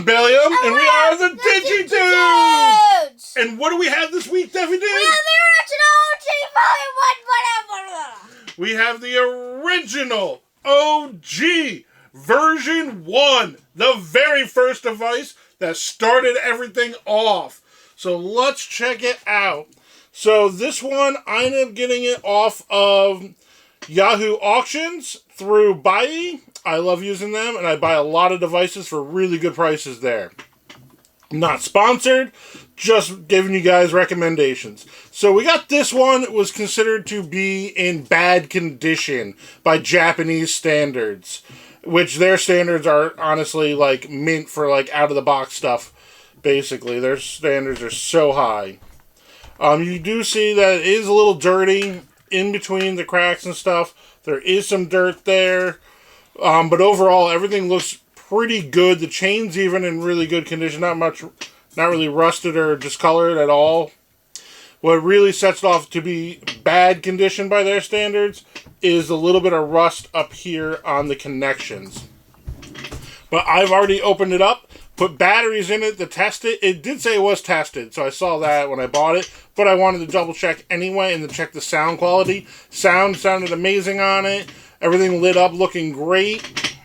Billiam, and we are the Digi-Dudes! Digi-Dudes! And what do we have this week, Debbie Dude? We have the We have the original OG version 1, the very first device that started everything off. So let's check it out. So this one, I ended up getting it off of Yahoo Auctions through Buy. I love using them, and I buy a lot of devices for really good prices there. Not sponsored, just giving you guys recommendations. So we got this one. It was considered to be in bad condition by Japanese standards, which their standards are honestly like mint for like out-of-the-box stuff, basically. Their standards are so high. You do see that it is a little dirty in between the cracks and stuff. There is some dirt there. But overall, everything looks pretty good. The chain's even in really good condition. Not really rusted or discolored at all. What really sets it off to be bad condition by their standards is a little bit of rust up here on the connections. But I've already opened it up, put batteries in it to test it. It did say it was tested, so I saw that when I bought it. But I wanted to double check anyway and to check the sound quality. Sound sounded amazing on it. Everything lit up looking great.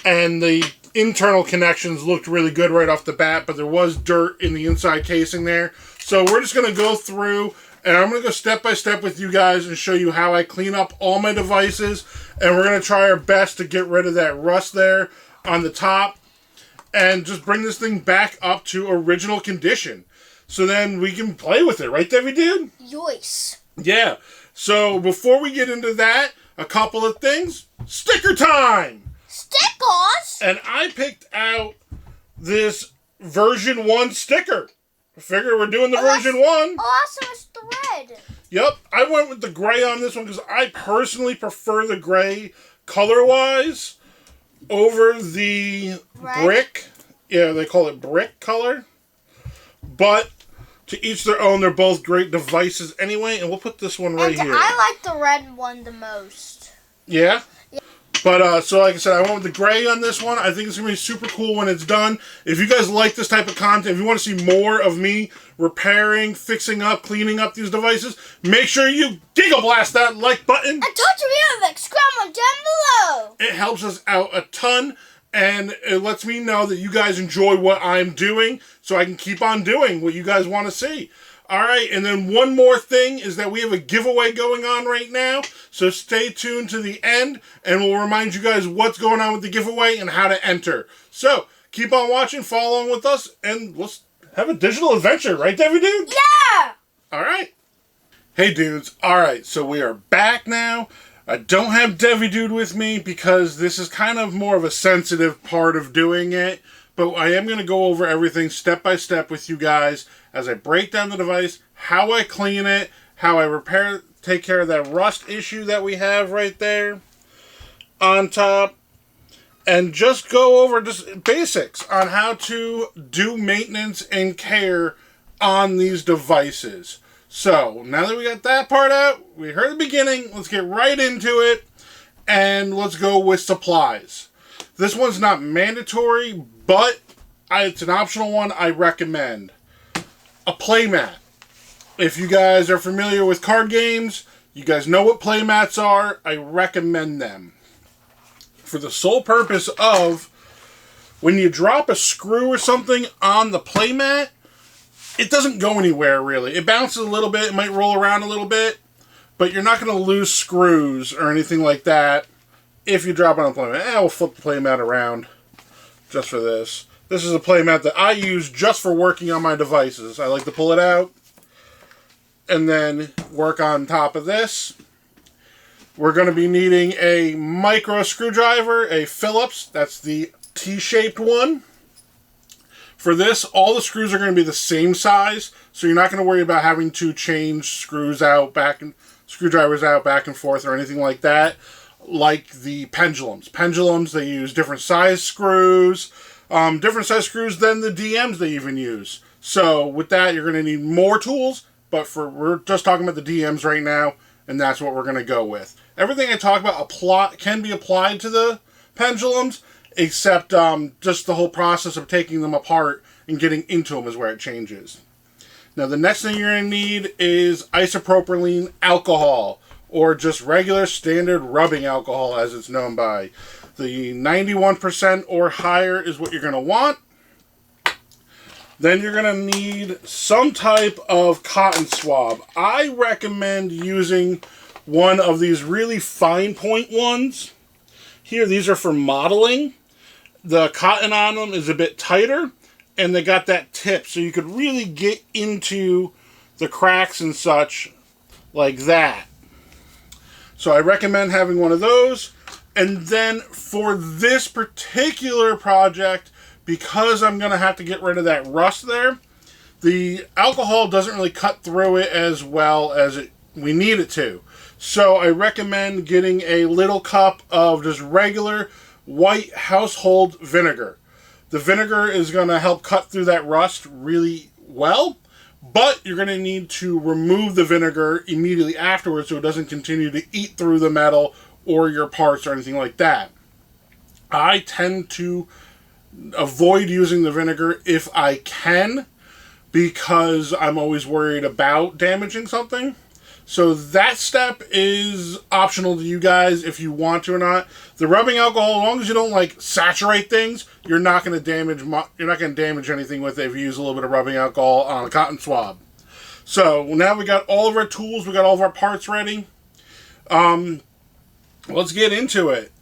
And the internal connections looked really good right off the bat, but there was dirt in the inside casing there. So we're just going to go through, and I'm going to go step by step with you guys and show you how I clean up all my devices. And we're going to try our best to get rid of that rust there on the top and just bring this thing back up to original condition. So then we can play with it, right, Debbie Dude? Yois. Yeah. So before we get into that, a couple of things. Sticker time! Stickers? And I picked out this version 1 sticker. I figure we're doing the version 1. Awesome, it's the red. Yep. I went with the gray on this one because I personally prefer the gray color-wise over the brick. Yeah, they call it brick color. But to each their own, they're both great devices anyway, and we'll put this one right here. I like the red one the most. Yeah? Yeah. But, so like I said, I went with the gray on this one. I think it's going to be super cool when it's done. If you guys like this type of content, if you want to see more of me repairing, fixing up, cleaning up these devices, make sure you giga-blast that like button. And touch the exclamation down below. It helps us out a ton. And it lets me know that you guys enjoy what I'm doing, so I can keep on doing what you guys want to see. Alright, and then one more thing is that we have a giveaway going on right now, so stay tuned to the end, and we'll remind you guys what's going on with the giveaway and how to enter. So, keep on watching, follow along with us, and let's have a digital adventure, right, Debbie Dude? Yeah! Alright. Hey, dudes. Alright, so we are back now. I don't have Debbie Dude with me because this is kind of more of a sensitive part of doing it. But I am going to go over everything step by step with you guys as I break down the device, how I clean it, how I repair, take care of that rust issue that we have right there on top. And just go over just basics on how to do maintenance and care on these devices. So, now that we got that part out, we heard the beginning, let's get right into it, and let's go with supplies. This one's not mandatory, but it's an optional one I recommend. A playmat. If you guys are familiar with card games, you guys know what playmats are, I recommend them. For the sole purpose of, when you drop a screw or something on the playmat, it doesn't go anywhere, really. It bounces a little bit, it might roll around a little bit, but you're not going to lose screws or anything like that if you drop it on a playmat. We'll flip the playmat around just for this. This is a playmat that I use just for working on my devices. I like to pull it out and then work on top of this. We're going to be needing a micro screwdriver, a Phillips. That's the T-shaped one. For this, all the screws are going to be the same size, so you're not going to worry about having to change screwdrivers out back and forth or anything like that, like the pendulums. Pendulums, they use different size screws, different size screws than the DMs they even use. So with that, you're going to need more tools, but we're just talking about the DMs right now, and that's what we're going to go with. Everything I talk about can be applied to the pendulums. except just the whole process of taking them apart and getting into them is where it changes. Now the next thing you're going to need is isopropylene alcohol, or just regular standard rubbing alcohol as it's known by. The 91% or higher is what you're going to want. Then you're going to need some type of cotton swab. I recommend using one of these really fine point ones. Here, these are for modeling. The cotton on them is a bit tighter, and they got that tip, so you could really get into the cracks and such like that. So I recommend having one of those. And then for this particular project, because I'm going to have to get rid of that rust there, the alcohol doesn't really cut through it as well as we need it to. So I recommend getting a little cup of just regular white household vinegar. The vinegar is going to help cut through that rust really well, but you're going to need to remove the vinegar immediately afterwards so it doesn't continue to eat through the metal or your parts or anything like that. I tend to avoid using the vinegar if I can, because I'm always worried about damaging something. So that step is optional to you guys if you want to or not. The rubbing alcohol, as long as you don't like saturate things, you're not going to damage anything with it if you use a little bit of rubbing alcohol on a cotton swab. So now we got all of our tools, we got all of our parts ready. Let's get into it.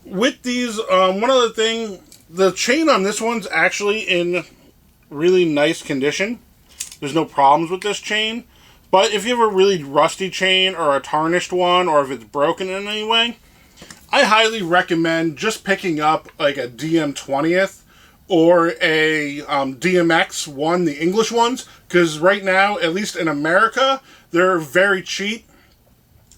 With these, one other thing, the chain on this one's actually in really nice condition. There's no problems with this chain. But if you have a really rusty chain or a tarnished one, or if it's broken in any way, I highly recommend just picking up like a DM20th or a DMX one, the English ones, because right now, at least in America, they're very cheap.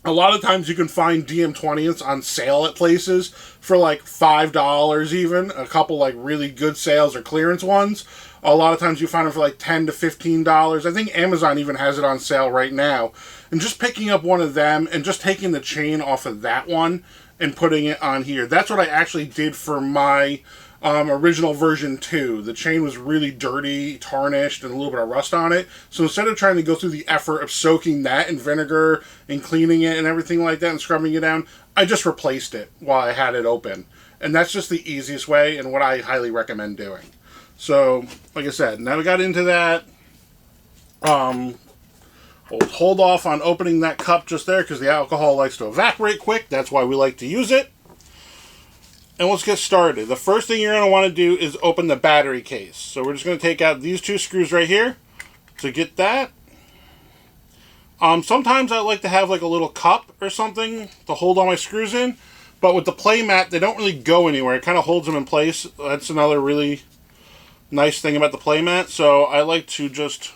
A lot of times you can find DM20ths on sale at places for like $5 even. A couple like really good sales or clearance ones. A lot of times you find them for like $10 to $15. I think Amazon even has it on sale right now. And just picking up one of them and just taking the chain off of that one and putting it on here. That's what I actually did for my original version 2. The chain was really dirty, tarnished, and a little bit of rust on it. So instead of trying to go through the effort of soaking that in vinegar and cleaning it and everything like that and scrubbing it down, I just replaced it while I had it open. And that's just the easiest way and what I highly recommend doing. So, like I said, now we got into that. We'll hold off on opening that cup just there because the alcohol likes to evaporate quick. That's why we like to use it. And let's get started. The first thing you're going to want to do is open the battery case. So we're just going to take out these two screws right here to get that. Sometimes I like to have like a little cup or something to hold all my screws in. But with the play mat, they don't really go anywhere. It kind of holds them in place. That's another really nice thing about the play mat. So I like to just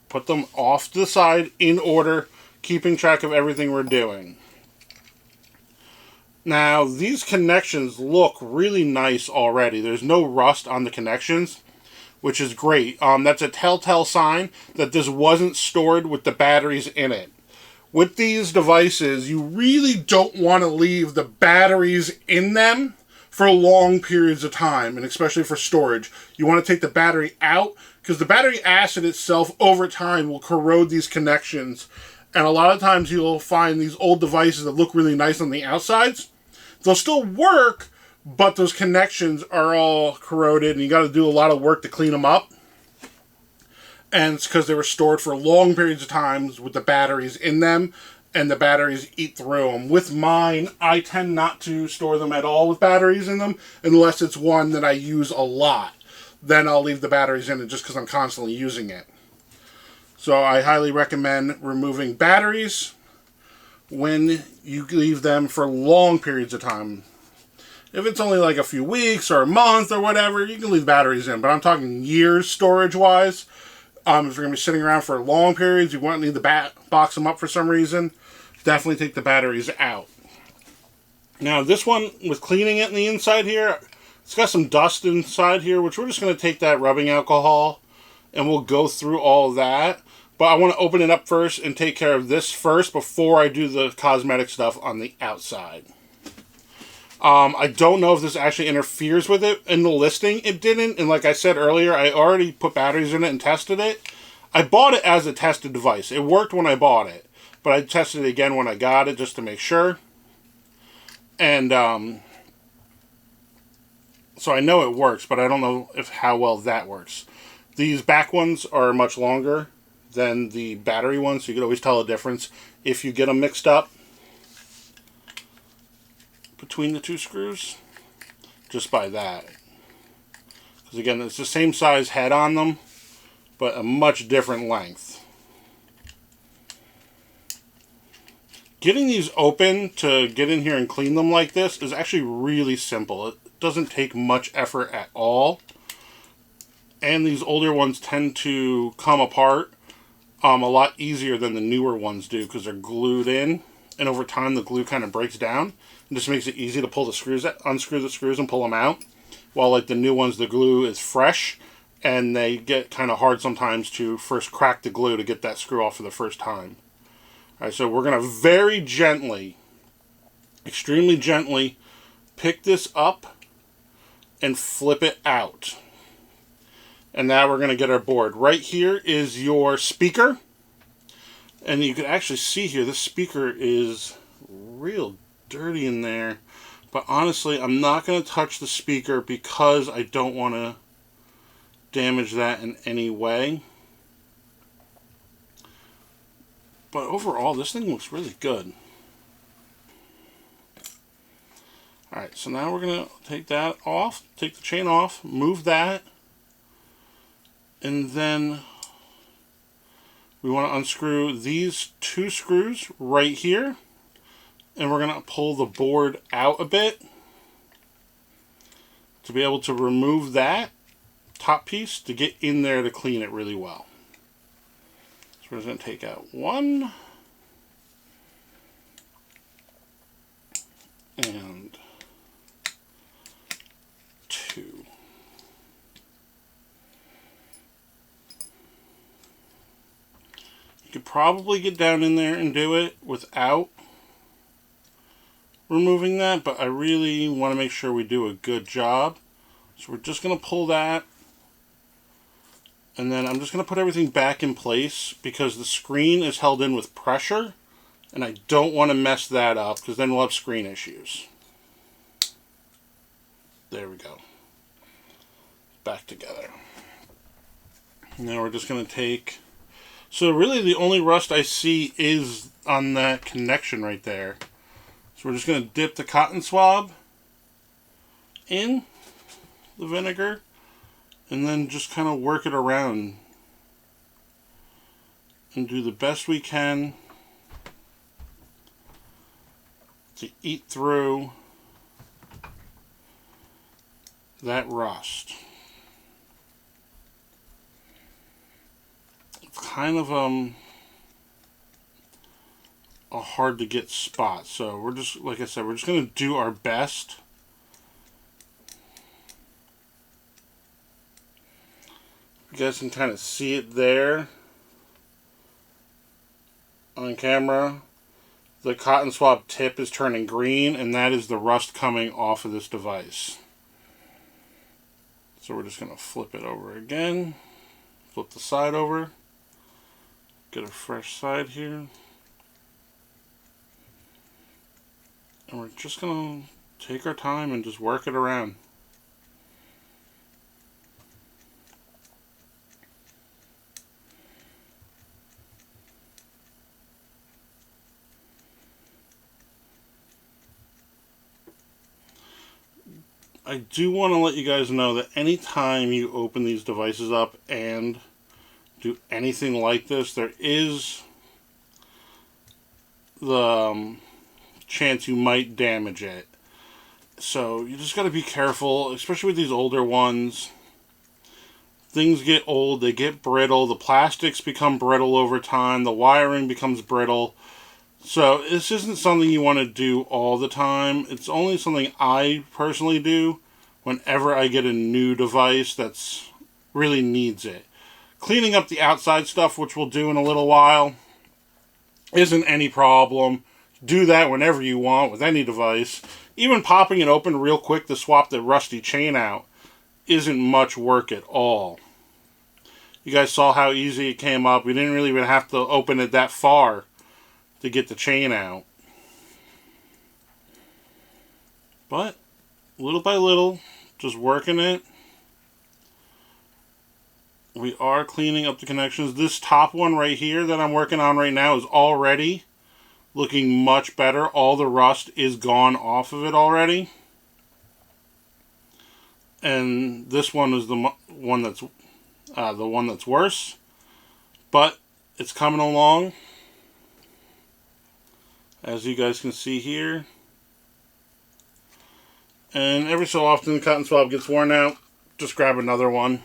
put them off to the side in order, keeping track of everything we're doing. Now, these connections look really nice already. There's no rust on the connections, which is great. That's a telltale sign that this wasn't stored with the batteries in it. With these devices, you really don't want to leave the batteries in them for long periods of time, and especially for storage. You want to take the battery out, because the battery acid itself over time will corrode these connections. And a lot of times you'll find these old devices that look really nice on the outsides. They'll still work, but those connections are all corroded, and you got to do a lot of work to clean them up. And it's because they were stored for long periods of times with the batteries in them, and the batteries eat through them. With mine, I tend not to store them at all with batteries in them, unless it's one that I use a lot. Then I'll leave the batteries in it just because I'm constantly using it. So I highly recommend removing batteries when you leave them for long periods of time. If it's only like a few weeks or a month or whatever, you can leave batteries in. But I'm talking years storage-wise. If you're going to be sitting around for long periods, you won't need to box them up for some reason, definitely take the batteries out. Now, this one, with cleaning it in the inside here, it's got some dust inside here, which we're just going to take that rubbing alcohol, and we'll go through all of that. But I want to open it up first and take care of this first before I do the cosmetic stuff on the outside. I don't know if this actually interferes with it. In the listing, it didn't. And like I said earlier, I already put batteries in it and tested it. I bought it as a tested device. It worked when I bought it. But I tested it again when I got it just to make sure. And so I know it works, but I don't know how well that works. These back ones are much longer than the battery ones, so you can always tell the difference if you get them mixed up between the two screws, just by that. Because again, it's the same size head on them, but a much different length. Getting these open to get in here and clean them like this is actually really simple. It doesn't take much effort at all. And these older ones tend to come apart a lot easier than the newer ones do because they're glued in. And over time, the glue kind of breaks down. And just makes it easy to pull the screws, unscrew the screws and pull them out. While like the new ones, the glue is fresh. And they get kind of hard sometimes to first crack the glue to get that screw off for the first time. Alright, so we're going to very gently, extremely gently, pick this up and flip it out. And now we're going to get our board. Right here is your speaker. And you can actually see here, this speaker is real dirty in there. But honestly, I'm not going to touch the speaker because I don't want to damage that in any way. But overall, this thing looks really good. Alright, so now we're going to take that off, take the chain off, move that. And then we want to unscrew these two screws right here. And we're going to pull the board out a bit to be able to remove that top piece to get in there to clean it really well. So we're just going to take out one. And two. You could probably get down in there and do it without removing that, but I really want to make sure we do a good job. So we're just going to pull that, and then I'm just going to put everything back in place because the screen is held in with pressure, and I don't want to mess that up because then we'll have screen issues. There we go. Back together. Now we're just going to take... So really the only rust I see is on that connection right there. So we're just going to dip the cotton swab in the vinegar and then just kind of work it around and do the best we can to eat through that rust. It's kind of a hard to get spot, so we're just, like I said, we're just going to do our best. You guys can kind of see it there on camera. The cotton swab tip is turning green, and that is the rust coming off of this device. So we're just going to flip it over again. Flip the side over. Get a fresh side here. And we're just going to take our time and just work it around. I do want to let you guys know that anytime you open these devices up and do anything like this, there is the chance you might damage it. So you just got to be careful, especially with these older ones. Things get old, they get brittle, the plastics become brittle over time, the wiring becomes brittle. So this isn't something you want to do all the time. It's only something I personally do whenever I get a new device that's really needs it. Cleaning up the outside stuff, which we'll do in a little while, isn't any problem. do that whenever you want with any device. Even popping it open real quick to swap the rusty chain out isn't much work at all. You guys saw how easy it came up. We didn't really even have to open it that far to get the chain out. But little by little, just working it. We are cleaning up the connections. This top one right here that I'm working on right now is already looking much better. All the rust is gone off of it already. And this one is the one that's worse. But it's coming along. As you guys can see here. And every so often the cotton swab gets worn out. Just grab another one.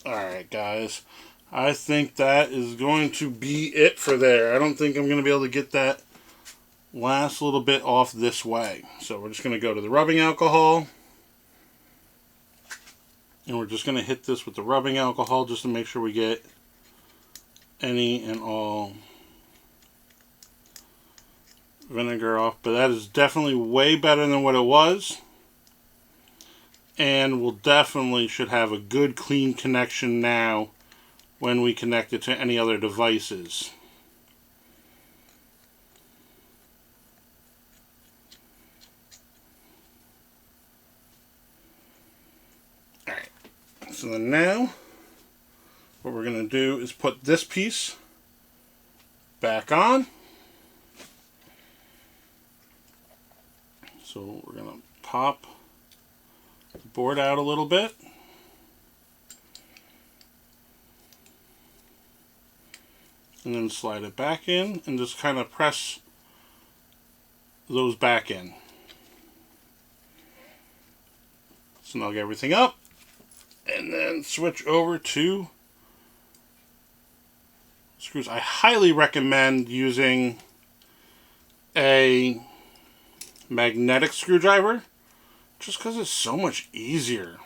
Alright guys, I think that is going to be it for there. I don't think I'm going to be able to get that last little bit off this way. So we're just going to go to the rubbing alcohol. And we're just going to hit this with the rubbing alcohol just to make sure we get any and all vinegar off. But that is definitely way better than what it was. And we'll definitely should have a good clean connection now when we connect it to any other devices. Alright, so then now what we're going to do is put this piece back on. So we're going to pop the board out a little bit. And then slide it back in and just kind of press those back in. Snug everything up. And then switch over to screws. I highly recommend using a magnetic screwdriver just because it's so much easier.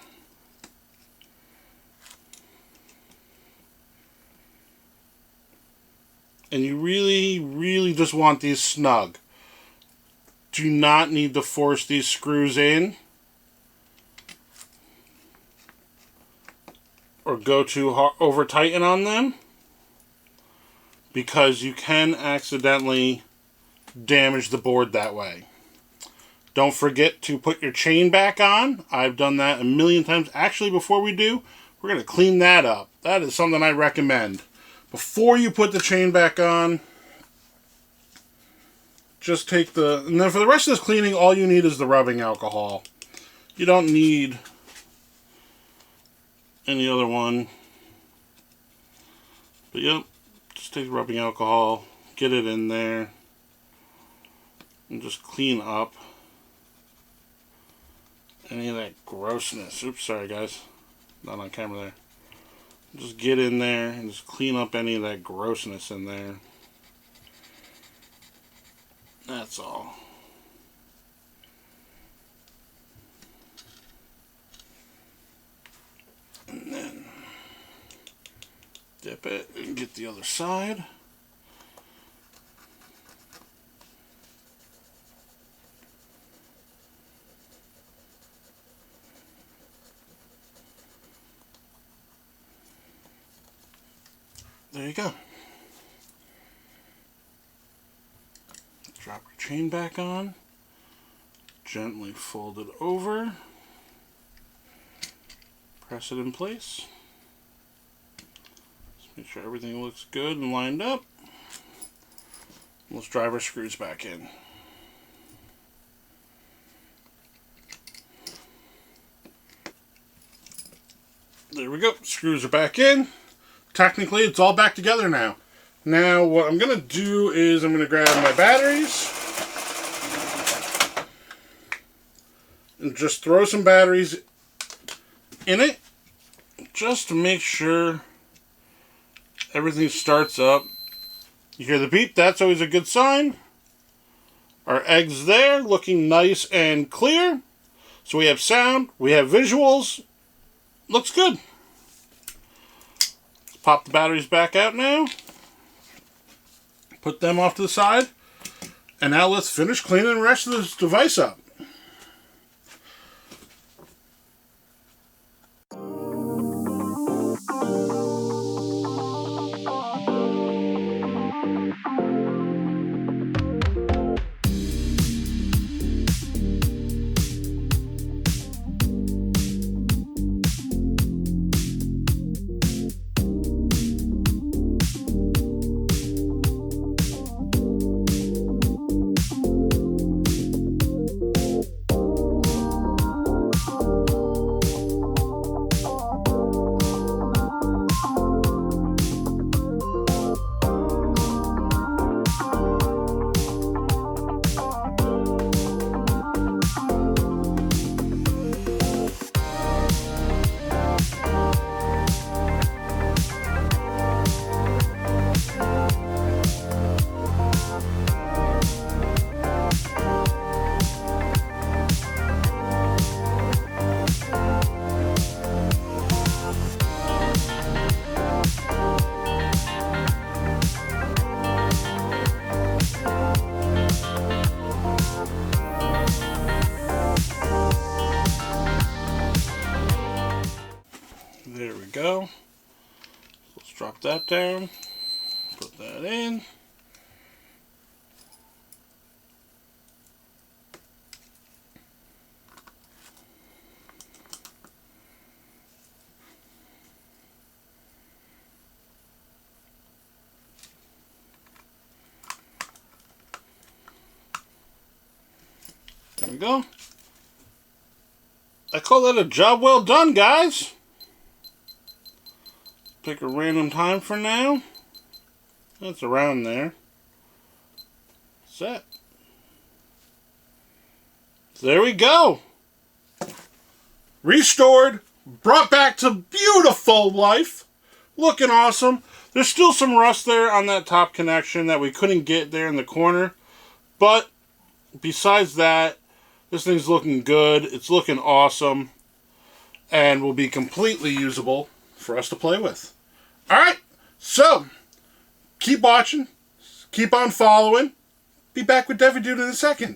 And you really, really just want these snug. Do not need to force these screws in or go too hard, over tighten on them, because you can accidentally damage the board that way. Don't forget to put your chain back on. I've done that a million times. Actually, before we do, we're going to clean that up. That is something I recommend. Before you put the chain back on, just take the... And then for the rest of this cleaning, all you need is the rubbing alcohol. You don't need any other one. But yep, just take the rubbing alcohol, get it in there, and just clean up any of that grossness. Oops, sorry guys. Not on camera there. Just get in there and just clean up any of that grossness in there. That's all. And then dip it and get the other side. There you go. Drop your chain back on. Gently fold it over. Press it in place. Just make sure everything looks good and lined up. Let's drive our screws back in. There we go. Screws are back in. Technically, it's all back together now. Now, what I'm going to do is I'm going to grab my batteries and just throw some batteries in it just to make sure everything starts up. You hear the beep, that's always a good sign. Our egg's there, looking nice and clear. So we have sound, we have visuals. Looks good. Let's pop the batteries back out now. Put them off to the side. And now let's finish cleaning the rest of this device up. There we go. Let's drop that down. Put that in. There we go. I call that a job well done, guys. Pick a random time for now. That's around there. Set. There we go. Restored. Brought back to beautiful life. Looking awesome. There's still some rust there on that top connection that we couldn't get there in the corner. But besides that, this thing's looking good. It's looking awesome. And will be completely usable for us to play with. Alright, so keep watching, keep on following. Be back with Digi-Dude in a second.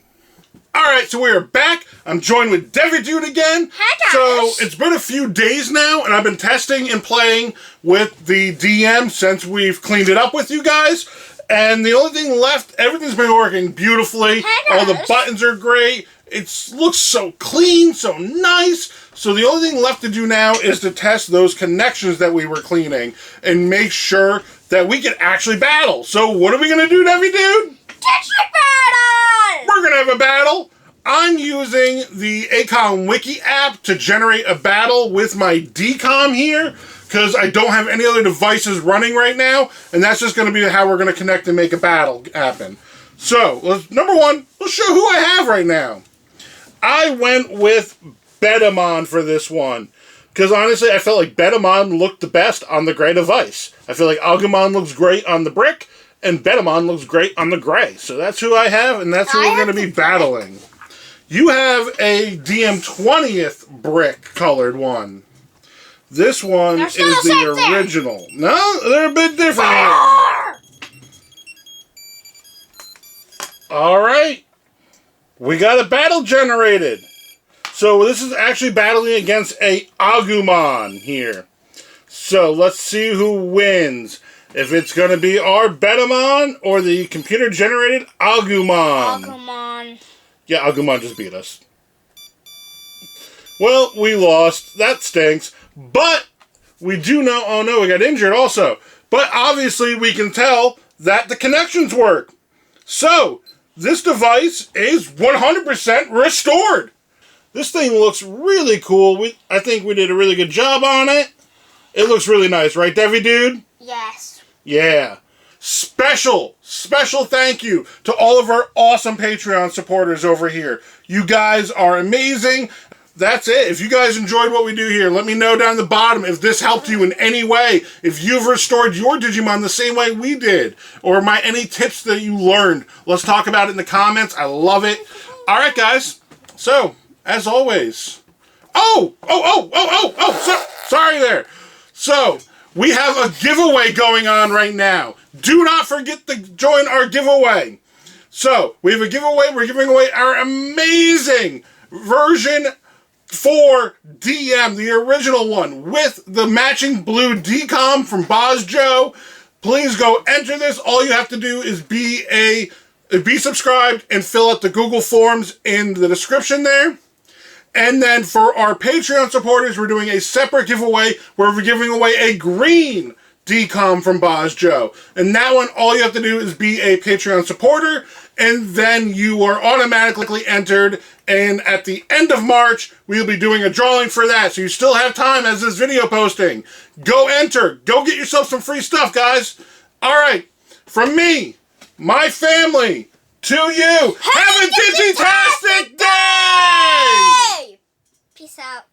Alright, so we are back. I'm joined with Digi-Dude again. Hi, guys. So it's been a few days now, and I've been testing and playing with the DM since we've cleaned it up with you guys. And the only thing left, everything's been working beautifully. Hi, all the guys. buttons are great. It looks so clean, so nice. So the only thing left to do now is to test those connections that we were cleaning and make sure that we can actually battle. So what are we going to do, Digi-Dude? District battle! We're going to have a battle. I'm using the ACOM Wiki app to generate a battle with my DCOM here because I don't have any other devices running right now, and that's just going to be how we're going to connect and make a battle happen. So, number one, let's show who I have right now. I went with Digimon for this one. Because honestly, I felt like Digimon looked the best on the gray device. I feel like Agumon looks great on the brick, and Digimon looks great on the gray. So that's who I have, and that's who we're going to be battling. You have a DM20th brick colored one. This one They're is still the the same original. No, they're a bit different here. Alright. We got a battle generated. So this is actually battling against a Agumon here. So let's see who wins. If it's going to be our Betamon or the computer-generated Agumon. Agumon. Yeah, Agumon just beat us. Well, we lost. That stinks. But we do know... Oh, no, we got injured also. But obviously, we can tell that the connections work. So, this device is 100% restored. This thing looks really cool. I think we did a really good job on it. It looks really nice, right, Devi Dude? Yes. Yeah. Special thank you to all of our awesome Patreon supporters over here. You guys are amazing. That's it. If you guys enjoyed what we do here, let me know down the bottom if this helped you in any way. If you've restored your Digimon the same way we did. Or any tips that you learned. Let's talk about it in the comments. I love it. Alright, guys. So, as always... Sorry there. So, we have a giveaway going on right now. Do not forget to join our giveaway. So, we have a giveaway. We're giving away our amazing version 4 DM, the original one, with the matching blue decom from Bozjo. Please go enter this. All you have to do is be subscribed and fill out the Google Forms in the description there. And then for our Patreon supporters, we're doing a separate giveaway where we're giving away a green decom from Bozjo. And that one, all you have to do is be a Patreon supporter, and then you are automatically entered. And at the end of March, we'll be doing a drawing for that. So you still have time as this video posting. Go enter. Go get yourself some free stuff, guys. All right. From me, my family, to you, have a Digitastic day! Peace out.